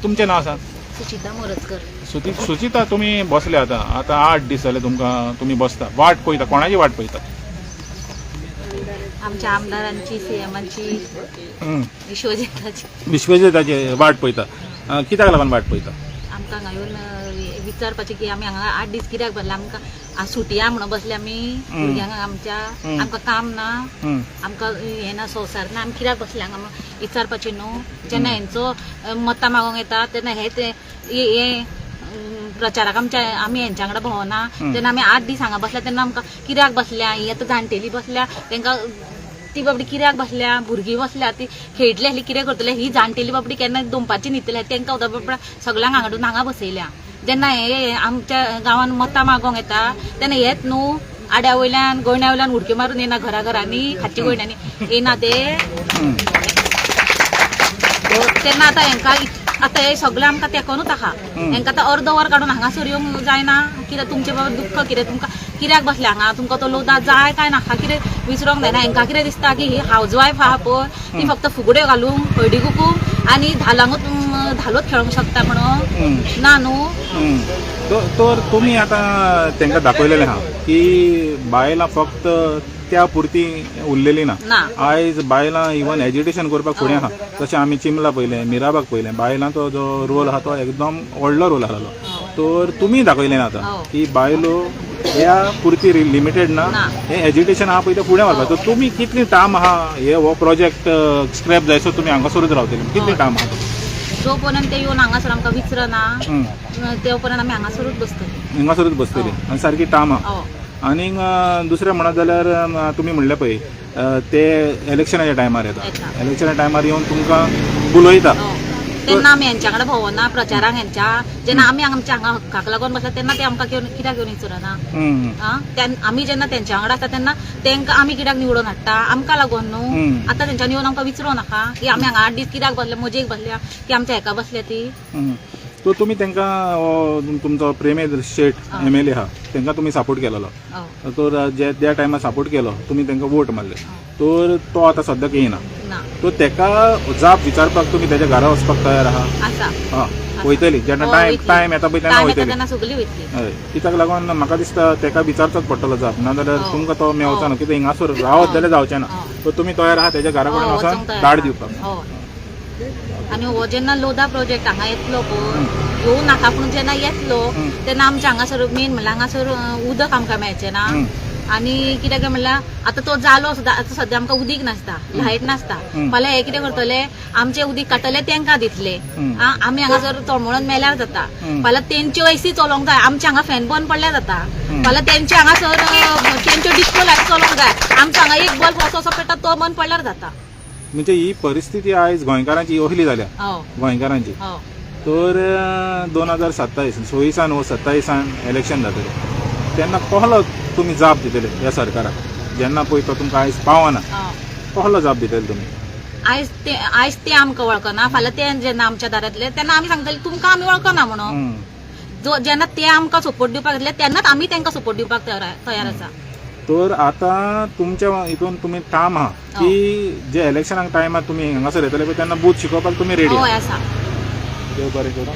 तुमचें नांव सांग. सुचिता मोरजकर. सुचिता, तुम्ही बसले आता 8 दीस जाले तुम्ही बसता. वाट पळयता, कोणाची वाट पळयता? आमच्या आमदारांची, सीएमांची, विश्वजिताची वाट पळयता. कित्याक लागून वाट पळयता? आमकां हांगा येवन विचारपाचें की आमी हांगा 8 दीस कित्याक बसले, आमकां सुटी आहा म्हणून बसले आमी. भुरग्यांक आमच्या आमकां काम ना, आमकां हें ना, संवसार ना, आमी कित्याक बसले हांगा म्हणून विचारपाचें न्हू. जेन्ना हेंचो मतां मागोंक येता तेन्ना हे प्रचाराक आमी हेंच्या वांगडा भोंवना, तेन्ना आमी 8 दीस हांगा बसल्या तेन्ना आमकां कित्याक बसल्या, ही आतां जाणटेली बसल्या तेंकां ती बाबडी कित्याक बसल्या, भुरगीं बसल्या ती खेळटली आसली कितें करतले, ही जाणटेली बाबडी केन्ना दनपारची न्हिदतले तेंकां बाबडा सगळ्यांक हांगाडून हांगा बसयल्या. जेन्ना हे आमच्या गांवांत मतां मागोंक येता तेन्ना हेच न्हू, आड्या वयल्यान गोयण्या वयल्यान उडकी मारून येना घरांनी, खाची गोयण्यांनी येना ते. तेन्ना आतां हेंकां आतां हे सगळें आमकां तेकोनूच आहा. हेंकां आतां अर्द वर काडून हांगासर येवंक जायना. कित्याक तुमचे बाबा दुख्ख कितें, तुमकां कित्याक बसल्या हांगा, तुमकां तो लोदा जाय काय नाका कितें विचारूंक जायना. हेंकां कितें दिसता की ही हाऊसवायफ आहा पळय ती फक्त फुगड्यो घालूंक, हळदी कुकूम आनी धालोच खेळूंक शकता म्हणून ना न्हू. तर तुमी आतां तेंकां दाखयलेलें आहा की बायलां फक्त त्या पुरती उरलेली ना. आयज बायलां इवन एज्युकेशन करपाक फुडें आहा. तशें आमी चिमला पयलें, मिराबाग पयलें, बायलांचो जो रोल आहा तो एकदम व्हडलो रोल आसलो. तर तुमी दाखयलें आतां की बायलो ह्या पुरती लिमिटेड ना, हें एज्युकेशन आहा पळय तें फुडें व्हरपाक. तर तुमी कितली टायम आहा हे हो प्रोजेक्ट स्क्रॅप जायसर तुमी हांगासरूच रावतले, कितली टायम आहा? जो पर्यंत ते येवन हांगासर आमकां विचारना ते पर्यंत आमी हांगासरूच बसतली. हांगासरूच बसतली आनी सारकी टायम आहा. आनीक दुसरें म्हणत जाल्यार तुमी म्हणलें पळय ते इलेक्शनाच्या टायमार येता, इलेक्शनाच्या टायमार येवन तुमकां बुलयता. तेन्ना आमी हेंच्या वांगडा भोंवना प्रचाराक हेंच्या. जेन्ना आमी आमच्या हांगा हक्काक लागून बसला तेन्ना ते आमकां कित्याक घेवन विचारना. आमी जेन्ना तेंच्या वांगडा आसता तेन्ना तेंकां आमी कित्याक निवडून हाडटा, आमकां लागून न्हू. आतां तेंच्यांनी येवन आमकां विचारूं नाका की आमी हांगा 8 दीस कित्याक बसल्या, मजेक बसल्या की आमच्या हेका बसल्या ती. तो तुमी तेंकां तुमचो प्रेमेद शेट MLA आहा तेंकां तुमी सपोर्ट केलेलो. तर ज्या टायमार सपोर्ट केलो तुमी तेंकां वोट मारले. तर तो आतां सद्याक येयना. तो तेका जाप विचारपाक तुमी तेच्या घरा वचपाक तयार आहा? वयतली जेन्ना टायम येता पळय तेन्ना वयतली. हय, कित्याक लागून म्हाका दिसता तेका विचारचोच पडटलो जाप, नाजाल्यार तुमकां तो मेवचो ना. कित्याक हिंगासर रावत जाल्यार जावचें ना. तर तुमी तयार आहा तेच्या घरा कडेन वचून धाड दिवपाक. आनी हो जेन्ना लोदा प्रोजेक्ट हांगा येतलो पळय, येवं नाका पूण जेन्ना येतलो तेन्ना आमच्या हांगासर मेन म्हणल्यार हांगासर उदक आमकां मेळचें ना. आनी कित्याक म्हणल्यार आतां तो जालो सुद्दां, आतां सद्या आमकां उदीक नासता, लायट नासता. फाल्यां हे कितें करतले, आमचें उदीक काडटले तेंकां दितले. आमी हांगासर तळमळून मेल्यार जाता. फाल्यां तेंच्यो AC चलोवंक जाय, आमच्या हांगा फॅन बंद पडल्यार जाता. फाल्यां तेंच्या हांगासर तेंच्यो डिस्को लायट चलोवंक जाय, आमच्या हांगा एक बल्ब असो पेटा तो बंद पडल्यार जाता. म्हणजे ही परिस्थिती आयज गोंयकारांची असली जाल्या गोंयकारांची. तर 2027 व 27 इलेक्शन जातलें तेन्ना कसलो तुमी जाप दितले ह्या सरकाराक? जेन्ना पळय तो तुमकां आयज पावना कसलो जाप दितले तुमी? आयज ते आमकां वळखना, फाल्यां ते जेन्ना आमच्या दारांतले तेन्ना आमी सांगतले तुमकां आमी वळखना म्हणून. जेन्ना ते आमकां सपोर्ट दिवपाक येतले तेन्नाच आमी तेंकां सपोर्ट दिवपाक तयार आसा. तर आतां तुमच्या हितून तुमी ठाम आहा की जे इलेक्शनाक टायमार तुमी हांगासर येतले पळय तेन्ना बूथ शिकोवपाक तुमी रेडी आसा? देव बरें करूं.